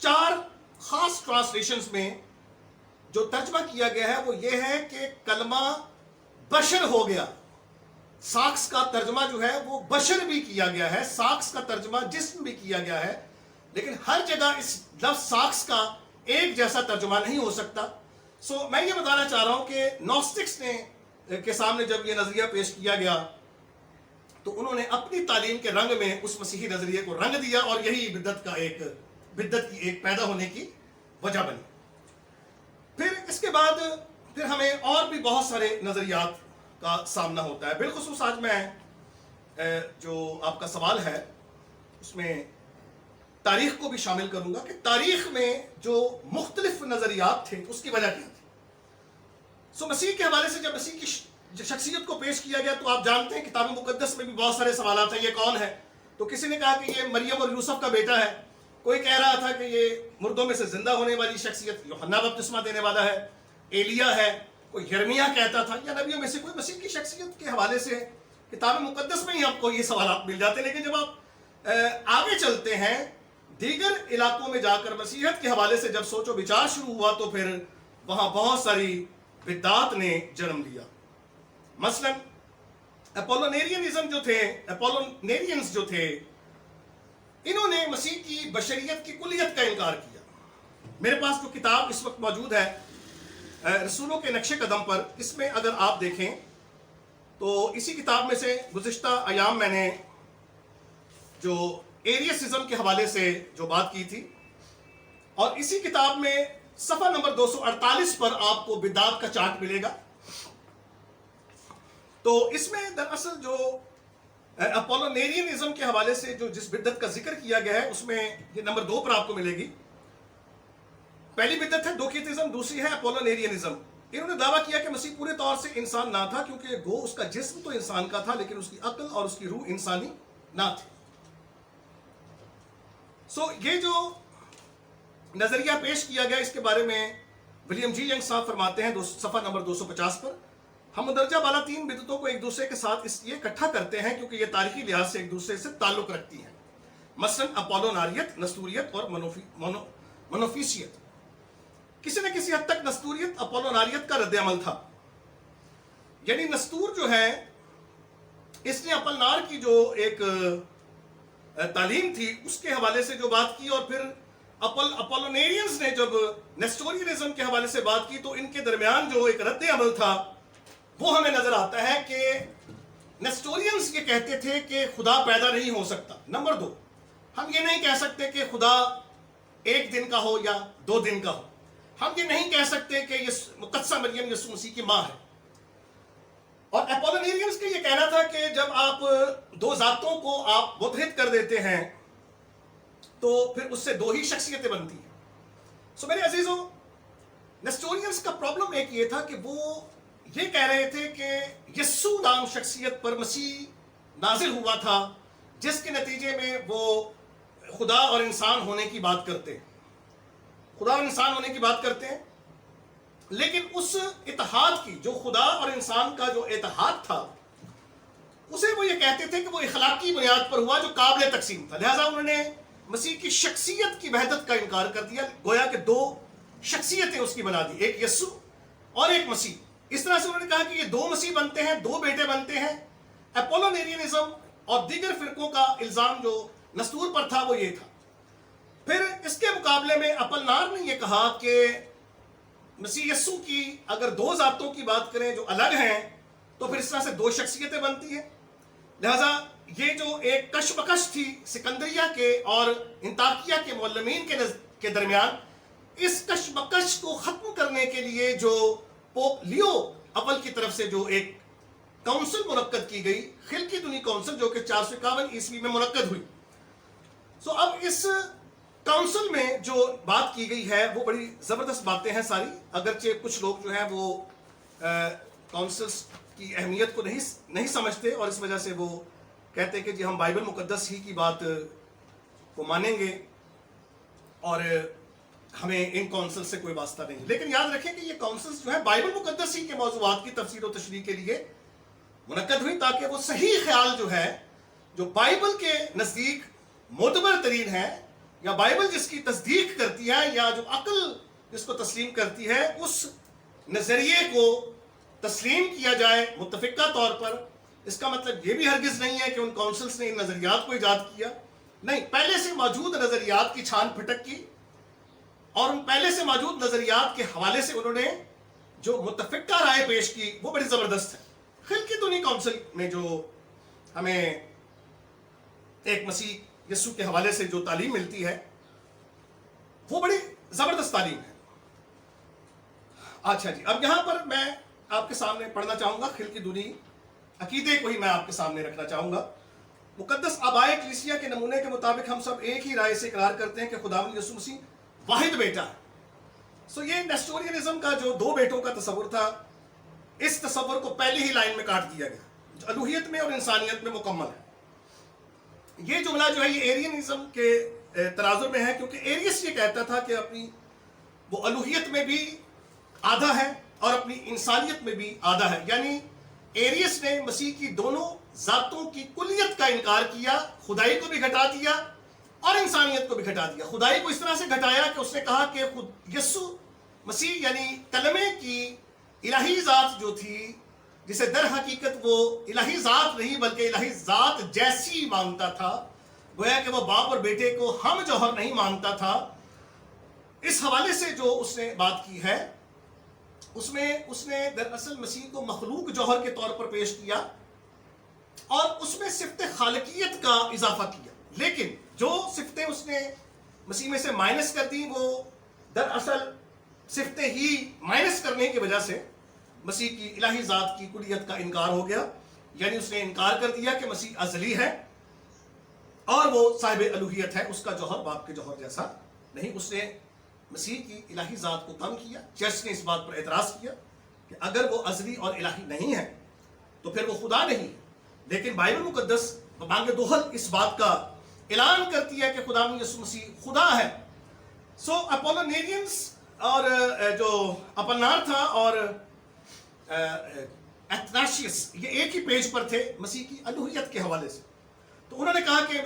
4 خاص ٹرانسلیشنز میں جو ترجمہ کیا گیا ہے وہ یہ ہے کہ کلمہ بشر ہو گیا. ساکس کا ترجمہ جو ہے وہ بشر بھی کیا گیا ہے, ساکس کا ترجمہ جسم بھی کیا گیا ہے, لیکن ہر جگہ اس لفظ ساکس کا ایک جیسا ترجمہ نہیں ہو سکتا. سو میں یہ بتانا چاہ رہا ہوں کہ نوسٹکس نے کے سامنے جب یہ نظریہ پیش کیا گیا تو انہوں نے اپنی تعلیم کے رنگ میں اس مسیحی نظریے کو رنگ دیا, اور یہی بدعت کی ایک پیدا ہونے کی وجہ بنی. پھر اس کے بعد پھر ہمیں اور بھی بہت سارے نظریات کا سامنا ہوتا ہے. بالخصوص آج میں جو آپ کا سوال ہے اس میں تاریخ کو بھی شامل کروں گا کہ تاریخ میں جو مختلف نظریات تھے اس کی وجہ کیا تھی. سو مسیح کے حوالے سے جب مسیح کی شخصیت کو پیش کیا گیا تو آپ جانتے ہیں کتاب مقدس میں بھی بہت سارے سوالات ہیں. یہ کون ہے؟ تو کسی نے کہا کہ یہ مریم اور یوسف کا بیٹا ہے, کوئی کہہ رہا تھا کہ یہ مردوں میں سے زندہ ہونے والی شخصیت یوحنا بپتسمہ دینے والا ہے, ایلیا ہے, کوئی یرمیا کہتا تھا, یا نبیوں میں سے کوئی. مسیح کی شخصیت کے حوالے سے کتاب مقدس میں ہی آپ کو یہ سوالات مل جاتے ہیں. لیکن جب آپ آگے چلتے ہیں دیگر علاقوں میں جا کر مسیحیت کے حوالے سے جب سوچ و بچار شروع ہوا تو پھر وہاں بہت ساری بدعات نے جنم لیا. مثلا اپولونیرینز جو تھے انہوں نے مسیح کی بشریت کی کلیت کا انکار کیا. میرے پاس جو کتاب اس وقت موجود ہے رسولوں کے نقش قدم پر, اس میں اگر آپ دیکھیں تو اسی کتاب میں سے گزشتہ ایام میں نے جو ایریسزم کے حوالے سے جو بات کی تھی, اور اسی کتاب میں صفحہ نمبر 248 پر آپ کو بدعات کا چارٹ ملے گا. تو اس میں دراصل جو اپولونیرینزم کے حوالے سے جو جس بدعت کا ذکر کیا گیا ہے اس میں یہ نمبر 2 پر آپ کو ملے گی. پہلی بدعت ہے دوکیتزم, دوسری ہے اپولونیرینزم. انہوں نے دعویٰ کیا کہ مسیح پورے طور سے انسان نہ تھا, کیونکہ گو اس کا جسم تو انسان کا تھا لیکن اس کی عقل اور اس کی روح انسانی نہ تھی. سو یہ جو نظریہ پیش کیا گیا اس کے بارے میں ولیم جی ینگ صاحب فرماتے ہیں صفحہ نمبر 250 پر, ہم مندرجہ بالا 3 بدعتوں کو ایک دوسرے کے ساتھ اس لیے اکٹھا کرتے ہیں کیونکہ یہ تاریخی لحاظ سے ایک دوسرے سے تعلق رکھتی ہیں. مثلا اپولوناریت, نستوریت اور منوفیسیت. کسی نہ کسی حد تک نستوریت اپولوناریت کا رد عمل تھا. یعنی نستور جو ہے اس نے اپولنار کی جو ایک تعلیم تھی اس کے حوالے سے جو بات کی, اور پھر اپولونیرینز نے جب نیسٹورینزم کے حوالے سے بات کی تو ان کے درمیان جو ایک رد عمل تھا وہ ہمیں نظر آتا ہے کہ نیسٹورینز یہ کہتے تھے کہ خدا پیدا نہیں ہو سکتا. نمبر 2, ہم یہ نہیں کہہ سکتے کہ خدا 1 دن کا ہو یا 2 دن کا ہو. ہم یہ نہیں کہہ سکتے کہ یہ مقدسہ مریم یسوع مسیح کی ماں ہے. اور اپولونیرینز کا یہ کہنا تھا کہ جب آپ 2 ذاتوں کو آپ متحد کر دیتے ہیں تو پھر اس سے 2 ہی شخصیتیں بنتی ہیں. سو میرے عزیزوں, نیسٹورینز کا پرابلم ایک یہ تھا کہ وہ یہ کہہ رہے تھے کہ یسوع نام شخصیت پر مسیح نازل ہوا تھا جس کے نتیجے میں وہ خدا اور انسان ہونے کی بات کرتے ہیں, خدا اور انسان ہونے کی بات کرتے ہیں. لیکن اس اتحاد کی جو خدا اور انسان کا جو اتحاد تھا اسے وہ یہ کہتے تھے کہ وہ اخلاقی بنیاد پر ہوا جو قابل تقسیم تھا. لہٰذا انہوں نے مسیح کی شخصیت کی وحدت کا انکار کر دیا, گویا کہ 2 شخصیتیں اس کی بنا دی, ایک یسوع اور ایک مسیح. اس طرح سے انہوں نے کہا کہ یہ 2 مسیح بنتے ہیں, 2 بیٹے بنتے ہیں. اپولونیرینزم اور دیگر فرقوں کا الزام جو نستور پر تھا وہ یہ تھا. پھر اس کے مقابلے میں اپولنار نے یہ کہا کہ مسیح یسوع کی اگر 2 ذاتوں کی بات کریں جو الگ ہیں تو پھر اس طرح سے 2 شخصیتیں بنتی ہیں. لہذا یہ جو ایک کشمکش تھی سکندریہ کے اور انطاکیہ کے معلمین کے درمیان, اس کشمکش کو ختم کرنے کے لیے جو پوپ لیو اول کی طرف سے جو ایک کونسل منعقد کی گئی, خلقی کونسل, جو کہ 451 عیسوی میں منعقد ہوئی. سو اب اس کونسل میں جو بات کی گئی ہے وہ بڑی زبردست باتیں ہیں ساری, اگرچہ کچھ لوگ جو ہیں وہ کونسلز کی اہمیت کو نہیں سمجھتے اور اس وجہ سے وہ کہتے ہیں کہ جی ہم بائبل مقدس ہی کی بات کو مانیں گے اور ہمیں ان کونسل سے کوئی واسطہ نہیں. لیکن یاد رکھیں کہ یہ کونسلز جو ہے بائبل مقدس ہی کے موضوعات کی تفسیر و تشریح کے لیے منعقد ہوئی تاکہ وہ صحیح خیال جو ہے جو بائبل کے نزدیک معتبر ترین ہے یا بائبل جس کی تصدیق کرتی ہے یا جو عقل جس کو تسلیم کرتی ہے اس نظریے کو تسلیم کیا جائے متفقہ طور پر. اس کا مطلب یہ بھی ہرگز نہیں ہے کہ ان کونسلز نے ان نظریات کو ایجاد کیا. نہیں، پہلے سے موجود نظریات کی چھان پھٹک کی اور ان پہلے سے موجود نظریات کے حوالے سے انہوں نے جو متفقہ رائے پیش کی وہ بڑی زبردست ہے. خلقی دونی کونسل میں جو ہمیں ایک مسیح یسوع کے حوالے سے جو تعلیم ملتی ہے وہ بڑی زبردست تعلیم ہے. اچھا جی، اب یہاں پر میں آپ کے سامنے پڑھنا چاہوں گا خلقی دونی عقیدے کو ہی میں آپ کے سامنے رکھنا چاہوں گا. مقدس آبائے کلیسیا کے نمونے کے مطابق ہم سب ایک ہی رائے سے اقرار کرتے ہیں کہ خداوند یسوع مسیح واحد بیٹا ہے. یہ نیسٹورینزم کا جو دو بیٹوں کا تصور تھا، اس تصور کو پہلی ہی لائن میں کاٹ دیا گیا جو الوہیت میں اور انسانیت میں مکمل ہے. یہ جملہ جو ہے یہ ایرینزم کے تناظر میں ہے، کیونکہ ایریس یہ کہتا تھا کہ اپنی وہ الوہیت میں بھی آدھا ہے اور اپنی انسانیت میں بھی آدھا ہے. یعنی ایریس نے مسیح کی دونوں ذاتوں کی کلیت کا انکار کیا، خدائی کو بھی گھٹا دیا اور انسانیت کو بھی گھٹا دیا. خدائی کو اس طرح سے گھٹایا کہ اس نے کہا کہ خود یسوع مسیح یعنی کلمے کی الہی ذات جو تھی، جسے در حقیقت وہ الہی ذات نہیں بلکہ الہی ذات جیسی مانتا تھا، گویا کہ وہ باپ اور بیٹے کو ہم جوہر نہیں مانتا تھا. اس حوالے سے جو اس نے بات کی ہے اس میں اس نے دراصل مسیح کو مخلوق جوہر کے طور پر پیش کیا اور اس میں صفت خالقیت کا اضافہ کیا. لیکن جو صفتیں اس نے مسیح میں سے مائنس کر دی وہ دراصل صفتیں ہی مائنس کرنے کی وجہ سے مسیح کی الہی ذات کی کلیت کا انکار ہو گیا. یعنی اس نے انکار کر دیا کہ مسیح ازلی ہے اور وہ صاحب الوہیت ہے، اس کا جوہر باپ کے جوہر جیسا نہیں. اس نے مسیح کی الہی ذات کو کم کیا. چرچ نے اس بات پر اعتراض کیا کہ اگر وہ ازلی اور الہی نہیں ہے تو پھر وہ خدا نہیں. لیکن بائبل مقدس بانگ دوہل اس بات کا اعلان کرتی ہے کہ خدا یسوع مسیح خدا ہے. اپولونیرینز اور جو اپلنار تھا اور ایتھناشیس یہ ایک ہی پیج پر تھے مسیح کی الوہیت کے حوالے سے. تو انہوں نے کہا کہ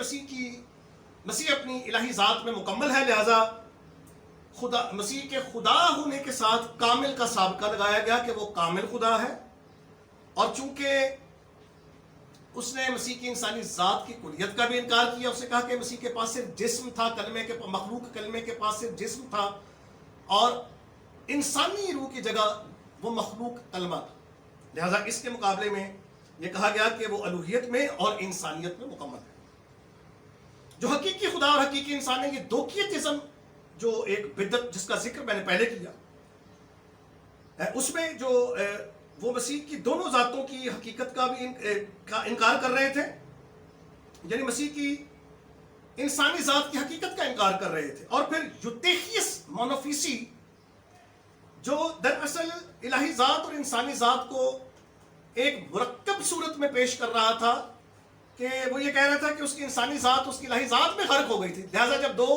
مسیح اپنی الہی ذات میں مکمل ہے، لہذا مسیح کے خدا ہونے کے ساتھ کامل کا سابقہ لگایا گیا کہ وہ کامل خدا ہے. اور چونکہ اس نے مسیح کی انسانی ذات کی کلیت کا بھی انکار کیا، اس نے کہا کہ مسیح کے پاس صرف جسم تھا، مخلوق کلمے کے پاس صرف جسم تھا اور انسانی روح کی جگہ وہ مخلوق کلمہ تھا. لہذا اس کے مقابلے میں یہ کہا گیا کہ وہ الوہیت میں اور انسانیت میں مکمل ہے. جو حقیقی خدا اور حقیقی انسان ہے، یہ دوکیتزم جو ایک بدعت جس کا ذکر میں نے پہلے کیا، اس میں جو وہ مسیح کی دونوں ذاتوں کی حقیقت کا بھی انکار کر رہے تھے. یعنی مسیح کی انسانی ذات کی حقیقت کا انکار کر رہے تھے. اور پھر یوتیخیس مونوفیسی جو دراصل الہی ذات اور انسانی ذات کو ایک مرکب صورت میں پیش کر رہا تھا کہ وہ یہ کہہ رہا تھا کہ اس کی انسانی ذات اس کی الہی ذات میں غرق ہو گئی تھی، لہٰذا جب دو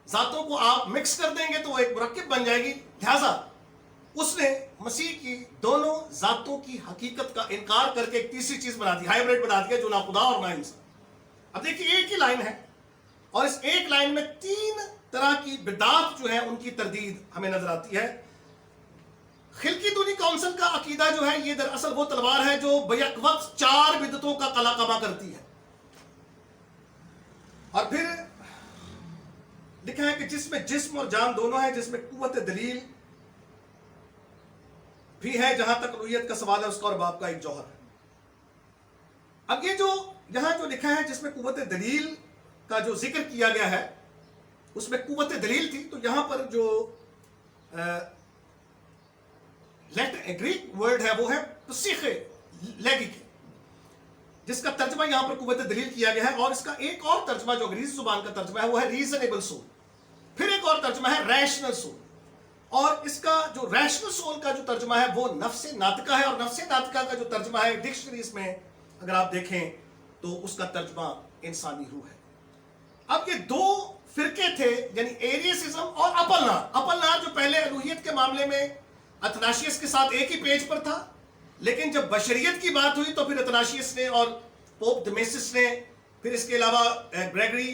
ذاتوں کو آپ مکس کر دیں گے تو وہ ایک مرکب بن جائے گی. لہٰذا اس نے مسیح کی دونوں ذاتوں کی حقیقت کا انکار کر کے ایک تیسری چیز بنا دی، ہائبرڈ بنا دیا جو نہ خدا اور نہ انسان. اب دیکھیے ایک ہی لائن ہے اور اس ایک لائن میں تین طرح کی بدعات جو ہے ان کی تردید ہمیں نظر آتی ہے. خلقی دونی کونسل کا عقیدہ جو ہے یہ دراصل وہ تلوار ہے جو بیک وقت چار بدعتوں کا قلاقبہ کرتی ہے. اور پھر لکھا ہے کہ جس میں جسم اور جان دونوں ہے، جس میں قوت دلیل بھی ہے، جہاں تک الوہیت کا سوال ہے اس کا اور باپ کا ایک جوہر ہے. اب یہ جو یہاں جو لکھا ہے جس میں قوت دلیل کا جو ذکر کیا گیا ہے اس میں قوت دلیل تھی، تو یہاں پر جو گریک ورڈ ہے وہ ہے پسیخے لیگیکے، جس کا ترجمہ یہاں پر قوت دلیل کیا گیا ہے. اور اس کا ایک اور ترجمہ جو انگریزی زبان کا ترجمہ ہے وہ ہے ریزنیبل سول. پھر ایک اور ترجمہ ہے ریشنل سول. اور اس کا جو ریشنل سول کا جو ترجمہ ہے وہ نفس ناطقہ ہے. اور نفس ناطقہ کا جو ترجمہ ہے ڈکشنریز میں اگر آپ دیکھیں تو اس کا ترجمہ انسانی روح ہے. اب یہ دو فرقے تھے، یعنی ایریسزم اور اپلنار جو پہلے الوہیت کے معاملے میں اتناشیس کے ساتھ ایک ہی پیج پر تھا، لیکن جب بشریت کی بات ہوئی تو پھر اتناشیس نے اور پوپ دمیسس نے، پھر اس کے علاوہ گریگری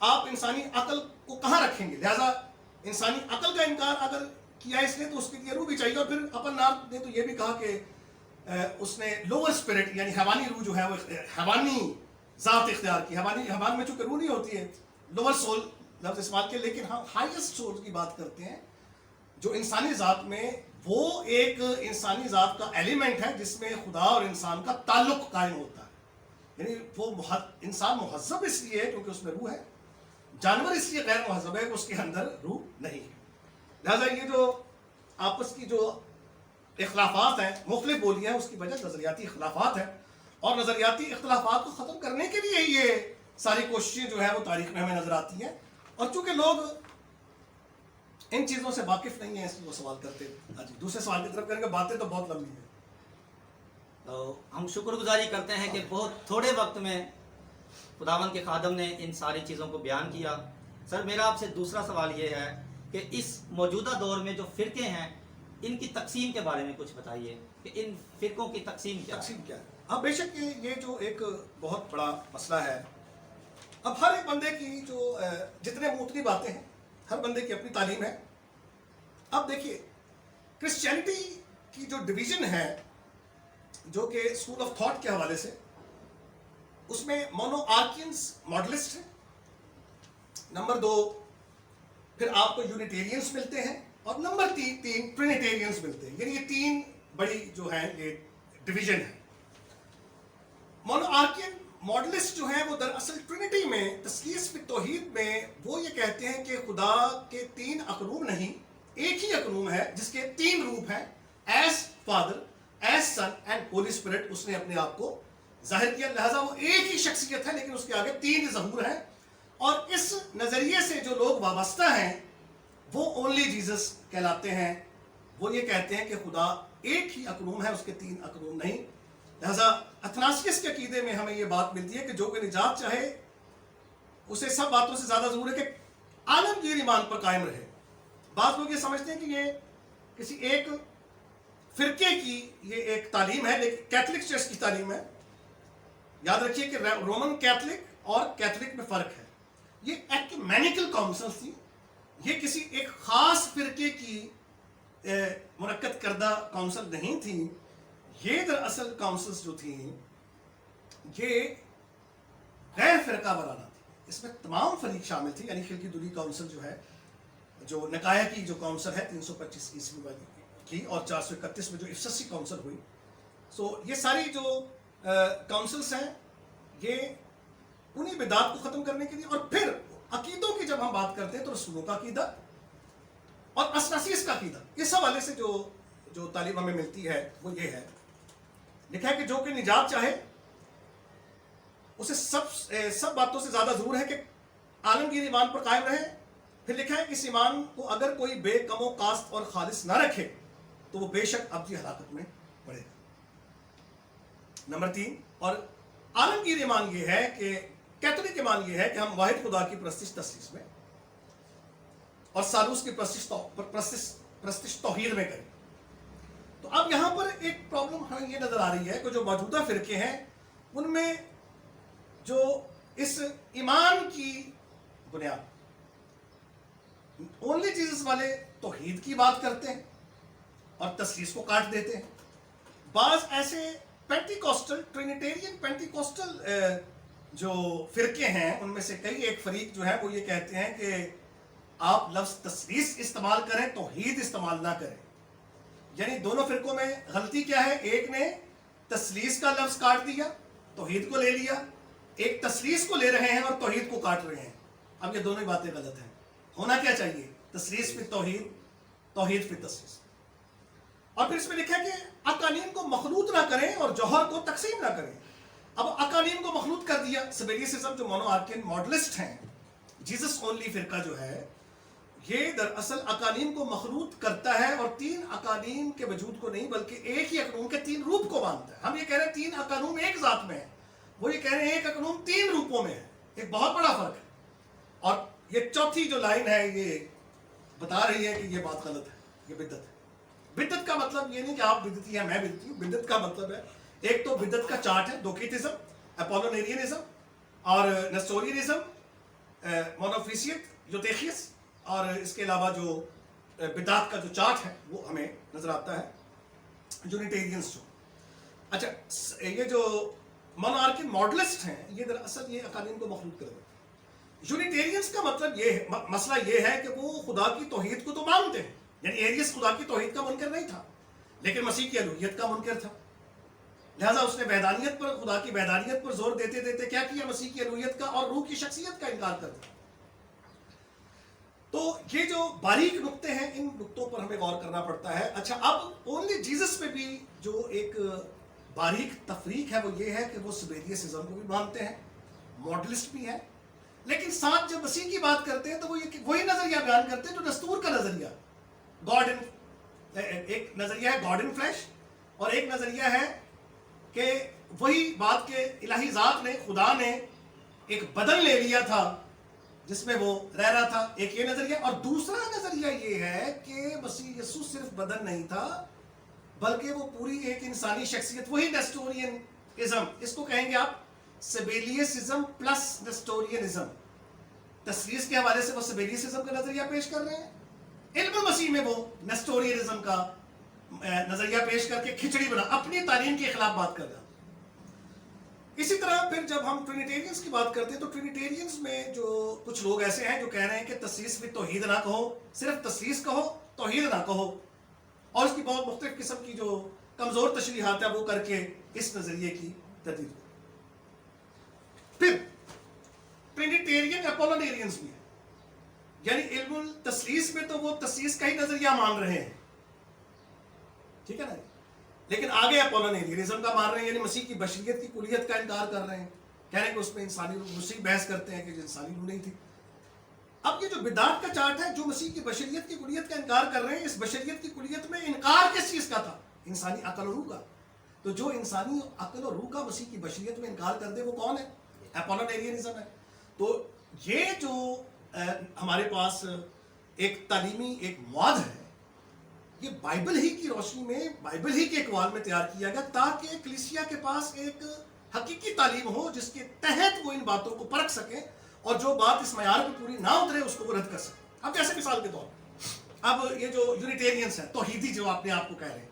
آپ انسانی عقل کو کہاں رکھیں گے؟ لہذا انسانی عقل کا انکار اگر کیا اس نے تو اس کے لیے روح بھی چاہیے. اور پھر اپن نارتھ نے تو یہ بھی کہا کہ اس نے لوور اسپرٹ یعنی حیوانی روح جو ہے وہ حیوانی ذات اختیار کی. حیوان میں چونکہ روح نہیں ہوتی ہے, لوور سول لفظ استعمال کیا, لیکن ہم ہائیسٹ سول کی بات کرتے ہیں جو انسانی ذات میں وہ ایک انسانی ذات کا ایلیمنٹ ہے جس میں خدا اور انسان کا تعلق قائم ہوتا ہے. یعنی وہ انسان مہذب اس لیے ہے کیونکہ اس میں روح ہے, جانور اس لیے غیر مہذب ہے کہ اس کے اندر روح نہیں ہے. لہذا یہ جو آپس کی جو اختلافات ہیں, مختلف بولیاں ہیں, اس کی وجہ نظریاتی اختلافات ہیں, اور نظریاتی اختلافات کو ختم کرنے کے لیے یہ ساری کوششیں جو ہے وہ تاریخ میں ہمیں نظر آتی ہیں. اور چونکہ لوگ ان چیزوں سے واقف نہیں ہیں اس لیے وہ سوال کرتے ہیں. جی دوسرے سوال کی طرف کریں گے, باتیں تو بہت لمبی ہیں. تو ہم شکر گزاری کرتے ہیں کہ بہت تھوڑے وقت میں خداوند کے خادم نے ان ساری چیزوں کو بیان کیا. سر میرا آپ سے دوسرا سوال یہ ہے کہ اس موجودہ دور میں جو فرقے ہیں ان کی تقسیم کے بارے میں کچھ بتائیے کہ ان فرقوں کی تقسیم کیا ہے. اب بے شک یہ جو ایک بہت بڑا مسئلہ ہے. اب ہر ایک بندے کی جو جتنے مختلف باتیں ہیں, ہر بندے کی اپنی تعلیم ہے. اب دیکھیے کرسچینٹی کی جو ڈویژن ہے جو کہ اسکول آف تھاٹ کے حوالے سے, اس میں مونو آرکینس ماڈلسٹ ہیں. نمبر 2 پھر آپ کو یونیٹیرینس ملتے ہیں, اور نمبر 3 ٹرینیٹیرینس ملتے ہیں. یعنی یہ 3 بڑی جو ہیں یہ ڈویژن ہے. مونو آرکین ماڈلسٹ جو ہیں وہ دراصل ٹرینٹی میں, تثلیث فی توحید میں, وہ یہ کہتے ہیں کہ خدا کے 3 اقنوم نہیں, ایک ہی اقنوم ہے جس کے 3 روپ ہیں, as father, as son and holy spirit. اس نے اپنے آپ کو ظاہر کیا, لہذا وہ ایک ہی شخصیت ہے لیکن اس کے آگے 3 ظہور ہیں. اور اس نظریے سے جو لوگ وابستہ ہیں وہ اونلی جیزس کہلاتے ہیں. وہ یہ کہتے ہیں کہ خدا ایک ہی اقنوم ہے, اس کے 3 اقنوم نہیں. لہذا اتھناسیس کے عقیدے میں ہمیں یہ بات ملتی ہے کہ جو کہ نجات چاہے اسے سب باتوں سے زیادہ ضرور ہے کہ عالمگیر ایمان پر قائم رہے. بعض لوگ یہ سمجھتے ہیں کہ یہ کسی ایک فرقے کی یہ ایک تعلیم ہے, لیکن کیتھولک چرچ کی تعلیم ہے. یاد رکھیے کہ رومن کیتھولک اور کیتھولک میں فرق ہے. یہ ایکومینیکل کاؤنسل تھی, یہ کسی ایک خاص فرقے کی منعقد کردہ کاؤنسل نہیں تھی. یہ دراصل کاؤنسلز جو تھیں یہ غیر فرقہ وارانہ تھی, اس میں تمام فریق شامل تھی. یعنی خلقی دوری کاؤنسل جو ہے, جو نکایا کی جو کاؤنسل ہے 325 عیسوی والی کی, اور 431 میں جو افسسی کاؤنسل ہوئی. سو یہ ساری جو کاؤنسلز ہیں یہ انہی بدعات کو ختم کرنے کے لیے. اور پھر عقیدوں کی جب ہم بات کرتے ہیں تو رسولوں کا عقیدہ اور اسناسیس کا عقیدہ, اس حوالے سے جو تعلیم ہمیں ملتی ہے وہ یہ ہے. لکھا ہے کہ جو کہ نجات چاہے اسے سب باتوں سے زیادہ ضرور ہے کہ عالمگیر ایمان پر قائم رہے. پھر لکھا ہے کہ اس ایمان کو اگر کوئی بے کم و کاست اور خالص نہ رکھے تو وہ بے شک ابدی ہلاکت میں پڑے گا. نمبر 3 اور عالمگیر ایمان یہ ہے کہ کیتھولک ایمان یہ ہے کہ ہم واحد خدا کی پرستش تثلیث میں اور ثالوث کی پرستش توحید میں کریں. تو اب یہاں پر ایک پرابلم ہمیں یہ نظر آ رہی ہے کہ جو موجودہ فرقے ہیں ان میں جو اس ایمان کی بنیاد اونلی جیزس والے توحید کی بات کرتے ہیں اور تثلیث کو کاٹ دیتے ہیں. بعض ایسے پینٹیکوسٹل ٹرینیٹیرین پینٹیکوسٹل جو فرقے ہیں ان میں سے کئی ایک فریق جو ہے وہ یہ کہتے ہیں کہ آپ لفظ تثلیث استعمال کریں, توحید استعمال نہ کریں. یعنی دونوں فرقوں میں غلطی کیا ہے, ایک نے تثلیث کا لفظ کاٹ دیا, توحید کو لے لیا, ایک تثلیث کو لے رہے ہیں اور توحید کو کاٹ رہے ہیں. اب یہ دونوں ہی باتیں غلط ہیں. ہونا کیا چاہیے, تثلیث فی توحید, توحید فی تثلیث. اور پھر اس میں لکھا ہے کہ اقانیم کو مخلوط نہ کریں اور جوہر کو تقسیم نہ کریں. اب اقانیم کو مخلوط کر دیا. سبیلیسزم جو مونو آرکین ماڈلسٹ ہیں, جیزس اونلی فرقہ جو ہے, یہ دراصل اقانیم کو مخلوط کرتا ہے اور 3 اقانیم کے وجود کو نہیں بلکہ ایک ہی اقنوم کے 3 روپ کو مانتا ہے. ہم یہ کہہ رہے ہیں 3 اقانوم ایک ذات میں ہے, وہ یہ کہہ رہے ہیں ایک اقنوم 3 روپوں میں ہے. ایک بہت بڑا فرق ہے. اور یہ چوتھی جو لائن ہے یہ بتا رہی ہے کہ یہ بات غلط ہے, یہ بدعت ہے. بدعت کا مطلب یہ نہیں کہ آپ بدعتی ہیں میں بدعتی ہوں. بدعت کا مطلب ہے ایک تو بدعت کا چارٹ ہے, دوکیتزم, اپولونیرینزم اور نسٹورینزم مونوفیسیت یوتیخیس اور اس کے علاوہ جو بدعت کا جو چارٹ ہے وہ ہمیں نظر آتا ہے. یونیٹیرینس جو اچھا یہ جو مونارکی ماڈلسٹ ہیں یہ دراصل یہ اقالیم کو مخلوط کر دیتے ہیں. یونیٹیرینس کا مطلب یہ ہے, مسئلہ یہ ہے کہ وہ خدا کی توحید کو تو مانتے ہیں, یعنی ایریس خدا کی توحید کا منکر نہیں تھا لیکن مسیح کی الوہیت کا منکر تھا. لہذا اس نے وحدانیت پر, خدا کی وحدانیت پر زور دیتے دیتے کیا کیا, مسیح کی الوہیت کا اور روح کی شخصیت کا انکار کر دیا. تو یہ جو باریک نقطے ہیں ان نقطوں پر ہمیں غور کرنا پڑتا ہے. اچھا اب اونلی جیزس میں بھی جو ایک باریک تفریق ہے وہ یہ ہے کہ وہ سبیلیسزم کو بھی مانتے ہیں, ماڈلسٹ بھی ہے, لیکن ساتھ جب مسیح کی بات کرتے ہیں تو وہ وہی نظریہ بیان کرتے ہیں جو دستور کا نظریہ, گاڈ ان, ایک نظریہ ہے گاڈ ان فلیش اور ایک نظریہ ہے کہ وہی بات کے الہی ذات نے, خدا نے ایک بدن لے لیا تھا جس میں وہ رہ رہا تھا. ایک یہ نظریہ, اور دوسرا نظریہ یہ ہے کہ مسیح یسوع صرف بدن نہیں تھا بلکہ وہ پوری ایک انسانی شخصیت, وہی نیسٹورینزم, اس کو کہیں گے آپ سبیلیسزم پلس نیسٹورینزم. تثلیث کے حوالے سے وہ سبیلیسزم کا نظریہ پیش کر رہے ہیں, علم مسیح میں وہ نیسٹورینزم کا نظریہ پیش کر کے کھچڑی بنا اپنی تعلیم کے خلاف بات کر رہا. اسی طرح پھر جب ہم ٹرینیٹیرینز کی بات کرتے ہیں تو ٹرینیٹیرینز میں جو کچھ لوگ ایسے ہیں جو کہہ رہے ہیں کہ تثلیث بھی توحید نہ کہو, صرف تثلیث کہو, توحید نہ کہو, اور اس کی بہت مختلف قسم کی جو کمزور تشریحات ہیں وہ کر کے اس نظریے کی تردید. پھر ٹرینیٹیرین اپولونیرینز بھی ہیں, یعنی علم التثلیث میں تو وہ تثلیث کا ہی نظریہ مان رہے ہیں, ٹھیک ہے نا, لیکن آگے اپولونیرینزم کا مان رہے ہیں, یعنی مسیح کی بشریت کی کلیت کا انکار کر رہے ہیں, کہہ رہے ہیں کہ اس میں انسانی روح, مسیح بحث کرتے ہیں کہ انسانی روح نہیں تھی. اب یہ جو بدعت کا چارٹ ہے, جو مسیح کی بشریت کی کلیت کا انکار کر رہے ہیں, اس بشریت کی کلیت میں انکار کس چیز کا تھا, انسانی عقل و روح کا. تو جو انسانی عقل و روح کا مسیح کی بشریت میں انکار کر دے وہ کون ہے, اپولونیرینزم ہے. تو یہ جو ہمارے پاس ایک تعلیمی ایک مواد ہے, یہ بائبل ہی کی روشنی میں, بائبل ہی کے اقوال میں تیار کیا گیا تاکہ کلیسیا کے پاس ایک حقیقی تعلیم ہو جس کے تحت وہ ان باتوں کو پرکھ سکیں اور جو بات اس معیار پہ پوری نہ اترے اس کو وہ رد کر سکیں. اب جیسے مثال کے طور پر اب یہ جو یونیٹیرینس ہے, توحیدی جو اپنے آپ کو کہہ رہے ہیں,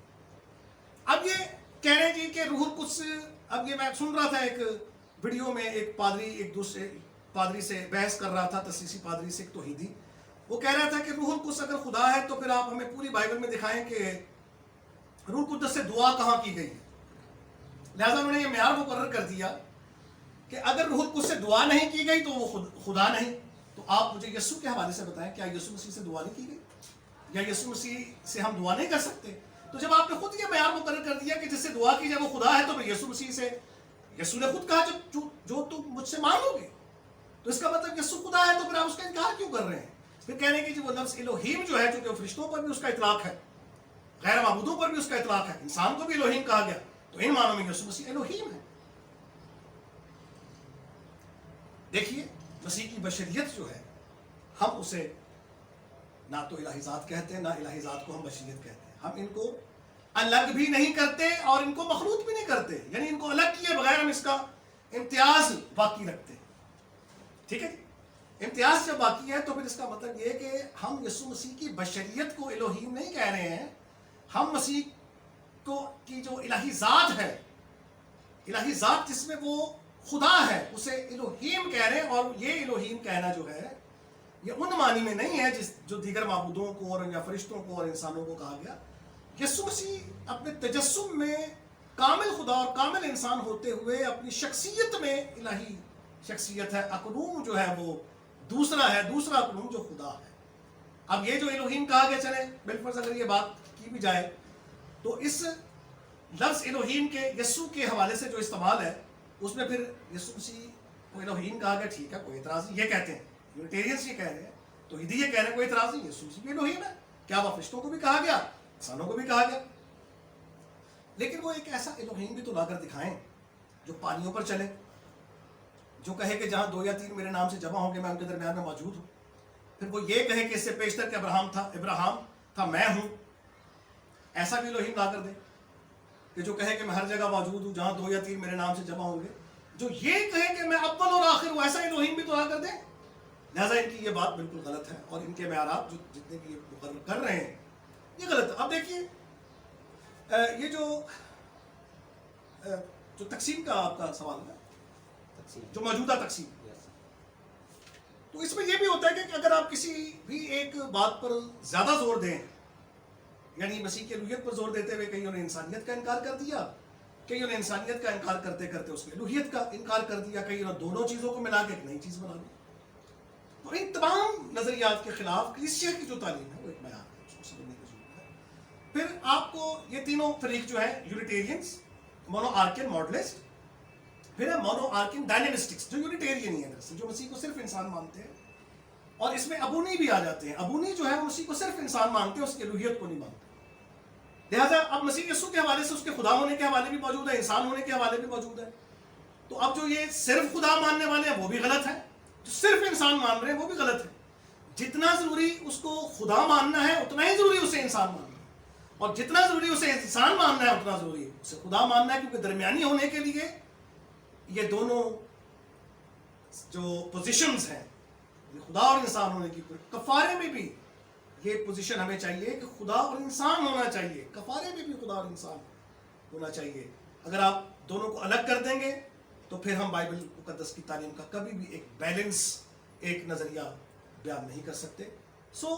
اب یہ کہہ رہے ہیں جی کہ روح القدس, اب یہ میں سن رہا تھا ایک ویڈیو میں ایک پادری ایک دوسرے پادری سے بحث کر رہا تھا, تسلیسی پادری سے, ایک توحیدی, وہ کہہ رہا تھا کہ روح القدس اگر خدا ہے تو پھر آپ ہمیں پوری بائبل میں دکھائیں کہ روح القدس سے دعا کہاں کی گئی ہے. لہذا انہوں نے یہ معیار مقرر کر دیا کہ اگر روح القدس سے دعا نہیں کی گئی تو وہ خدا نہیں. تو آپ مجھے یسوع کے حوالے سے بتائیں, کیا یسوع مسیح سے دعا نہیں کی گئی, یا یسوع مسیح سے ہم دعا نہیں کر سکتے؟ تو جب آپ نے خود یہ معیار مقرر کر دیا کہ جس سے دعا کی جائے وہ خدا ہے, تو پھر یسوع مسیح سے, یسوع نے خود کہا جو تم مجھ سے مانگو گے, تو اس کا مطلب یسوع خدا ہے, تو پھر آپ اس کا انکار کیوں کر رہے ہیں؟ پھر کہنے کہ وہ لفظ الوہیم جو ہے, چونکہ فرشتوں پر بھی اس کا اطلاق ہے, غیر معبودوں پر بھی اس کا اطلاق ہے, انسان کو بھی الوہیم کہا گیا, تو ان معنوں میں یسوع مسیح الوہیم ہے. دیکھیے مسیح کی بشریت جو ہے, ہم اسے نہ تو الہی ذات کہتے ہیں, نہ الہی ذات کو ہم بشریت کہتے ہیں. ہم ان کو الگ بھی نہیں کرتے اور ان کو مخلوط بھی نہیں کرتے, یعنی ان کو الگ کیے بغیر ہم اس کا امتیاز باقی رکھتے ہیں. ٹھیک ہے, امتیاز جب باقی ہے تو پھر اس کا مطلب یہ کہ ہم یسوع مسیح کی بشریت کو الوہیم نہیں کہہ رہے ہیں, ہم مسیح کو کی جو الہی ذات ہے, الہی ذات جس میں وہ خدا ہے, اسے الوہیم کہہ رہے ہیں. اور یہ الوہیم کہنا جو ہے یہ ان معنی میں نہیں ہے جو دیگر معبودوں کو اور یا فرشتوں کو اور انسانوں کو کہا گیا. یسوع مسیح اپنے تجسم میں کامل خدا اور کامل انسان ہوتے ہوئے اپنی شخصیت میں الہی شخصیت ہے. اقنوم جو ہے وہ دوسرا ہے, دوسرا اقنوم جو خدا ہے. اب یہ جو الوہیم کہا گیا, چلے بالفرض اگر یہ بات کی بھی جائے تو اس لفظ الوہیم کے یسوع کے حوالے سے جو استعمال ہے اس میں پھر یسوع مسیح کو الوہیم کہا گیا, ٹھیک ہے, کوئی اعتراض نہیں. یہ کہتے ہیں یونیٹیرینز, یہ کہہ رہے ہیں, توحیدی یہ کہہ رہے ہیں, کوئی اعتراض نہیں, یسوع مسیح بھی الوہیم ہے. کیا وہ فرشتوں کو بھی کہا گیا, انسانوں کو بھی کہا گیا, لیکن وہ ایک ایسا الوہیم بھی تو لا کر دکھائیں جو پانیوں پر چلے, جو کہے کہ جہاں 2 یا 3 میرے نام سے جمع ہوں گے میں ان کے درمیان میں موجود ہوں. پھر وہ یہ کہے کہ اس سے پیشتر کہ ابراہم تھا میں ہوں. ایسا بھی الوہیم لا کر دے کہ جو کہے کہ میں ہر جگہ موجود ہوں جہاں 2 یا 3 میرے نام سے جمع ہوں گے. جو یہ کہے کہ میں اول اور آخر ہوں, ایسا الوہیم بھی تو لا کر دے. لہٰذا ان کی یہ بات بالکل غلط ہے اور ان کے معیارات جو جتنے بھی یہ مقرر کر رہے ہیں یہ غلط ہے. اب دیکھیے یہ جو تقسیم کا آپ کا سوال ہے, جو موجودہ تقسیم, تو اس میں یہ بھی ہوتا ہے کہ اگر آپ کسی بھی ایک بات پر زیادہ زور دیں, یعنی مسیح کی الوہیت پر زور دیتے ہوئے کہیں انہیں انسانیت کا انکار کر دیا, کہیں انہیں انسانیت کا انکار کرتے کرتے اس میں الوہیت کا انکار کر دیا, کہیں انہوں دونوں چیزوں کو ملا کے ایک نئی چیز بنا دی, تو ان تمام نظریات کے خلاف کلیسیا کی جو تعلیم ہے وہ ایک معیار ہے, اس کو سمجھنے کی ضرورت ہے. پھر آپ کو یہ تینوں فریق جو ہیں, یونیٹیرینز, مونو آرکین ماڈلسٹ, پھر ہے مونو آرکین ڈائنامسٹکس جو یونیٹیرین ہی ہے, جو مسیح کو صرف انسان مانتے ہیں, اور اس میں ابونی بھی آ جاتے ہیں. ابونی جو ہے مسیح کو صرف انسان مانتے ہیں, اس کی الوہیت کو نہیں مانتے. لہٰذا اب مسیح یسوع کے حوالے سے اس کے خدا ہونے کے حوالے بھی موجود ہے, انسان ہونے کے حوالے بھی موجود ہے. تو اب جو یہ صرف خدا ماننے والے ہیں وہ بھی غلط ہے, جو صرف انسان مان رہے ہیں وہ بھی غلط ہے. جتنا ضروری اس کو خدا ماننا ہے اتنا ہی ضروری اسے انسان ماننا ہے, اور جتنا ضروری اسے انسان ماننا ہے اتنا ضروری اسے خدا ماننا ہے, کیونکہ درمیانی ہونے کے لیے یہ دونوں جو پوزیشنز ہیں, خدا اور انسان ہونے کی, کفارے میں بھی یہ پوزیشن ہمیں چاہیے کہ خدا اور انسان ہونا چاہیے, کفارے میں بھی خدا اور انسان ہونا چاہیے. اگر آپ دونوں کو الگ کر دیں گے تو پھر ہم بائبل مقدس کی تعلیم کا کبھی بھی ایک بیلنس, ایک نظریہ بیان نہیں کر سکتے.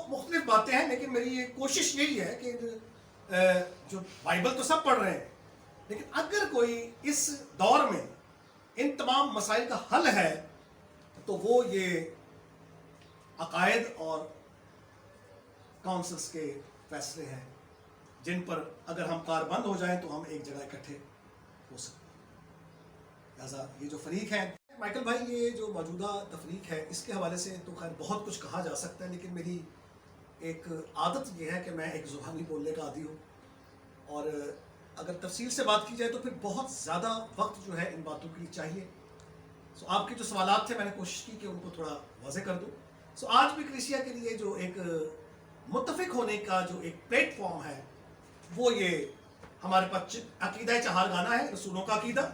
مختلف باتیں ہیں, لیکن میری یہ کوشش یہی ہے کہ جو بائبل تو سب پڑھ رہے ہیں, لیکن اگر کوئی اس دور میں ان تمام مسائل کا حل ہے تو وہ یہ عقائد اور کاؤنسلز کے فیصلے ہیں, جن پر اگر ہم کار بند ہو جائیں تو ہم ایک جگہ اکٹھے ہو سکتے ہیں. لہٰذا یہ جو فریق ہیں, مائیکل بھائی, یہ جو موجودہ تفریق ہے اس کے حوالے سے تو خیر بہت کچھ کہا جا سکتا ہے, لیکن میری ایک عادت یہ ہے کہ میں ایک زبانی بولنے کا عادی ہوں, اور اگر تفصیل سے بات کی جائے تو پھر بہت زیادہ وقت جو ہے ان باتوں کے لیے چاہیے. آپ کے جو سوالات تھے میں نے کوشش کی کہ ان کو تھوڑا واضح کر دوں. آج بھی کلیسیا کے لیے جو ایک متفق ہونے کا جو ایک پلیٹ فارم ہے وہ یہ ہمارے پاس عقیدہ چہارگانہ ہے, رسولوں کا عقیدہ,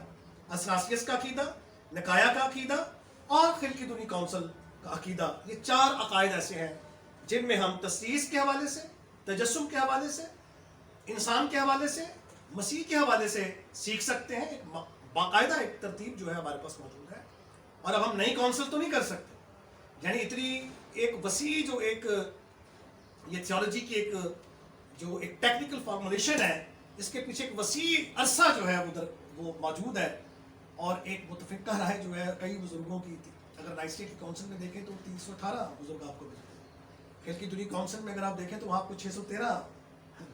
اثناسیس کا عقیدہ, نکایا کا عقیدہ اور خلقدونی کونسل کا عقیدہ. یہ 4 عقائد ایسے ہیں جن میں ہم تثلیث کے حوالے سے, تجسم کے حوالے سے, انسان کے حوالے سے, مسیح کے حوالے سے سیکھ سکتے ہیں. ایک باقاعدہ ایک ترتیب جو ہے ہمارے پاس موجود ہے, اور اب ہم نئی کونسل تو نہیں کر سکتے. یعنی اتنی ایک وسیع جو ایک یہ تھیولوجی کی ایک جو ایک ٹیکنیکل فارمولیشن ہے, اس کے پیچھے ایک وسیع عرصہ جو ہے وہ موجود ہے, اور ایک متفقہ رائے جو ہے کئی بزرگوں کی تھی. اگر نائسٹیا کی کونسل میں دیکھیں تو 318 بزرگ آپ کو ملتے ہیں. خلقدونی کونسل میں اگر آپ دیکھیں تو آپ کو 613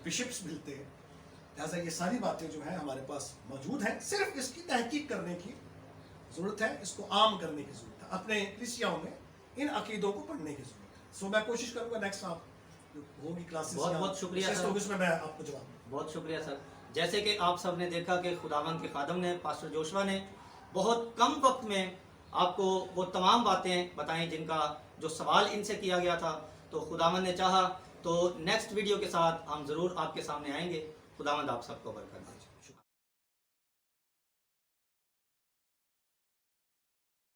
بشپس ملتے ہیں. لہٰذا یہ ساری باتیں جو ہیں ہمارے پاس موجود ہیں, صرف اس کی تحقیق کرنے کی ضرورت ہے, اس کو عام کرنے کی ضرورت ہے, اپنے کلیسیاؤں میں ان عقیدوں کو پڑھنے کی ضرورت ہے. میں کوشش کروں گا نیکسٹ آپ ہوگی کلاسز, بہت شکریہ سر, اس میں میں آپ کو جواب. بہت شکریہ سر. جیسے کہ آپ سب نے دیکھا کہ خداوند کے خادم نے, پاسٹر جوشوا نے بہت کم وقت میں آپ کو وہ تمام باتیں بتائیں جن کا جو سوال ان سے کیا گیا تھا. تو خداوند نے چاہا تو نیکسٹ ویڈیو کے ساتھ ہم ضرور آپ کے سامنے آئیں گے. خداوند آپ سب کو برکت دے.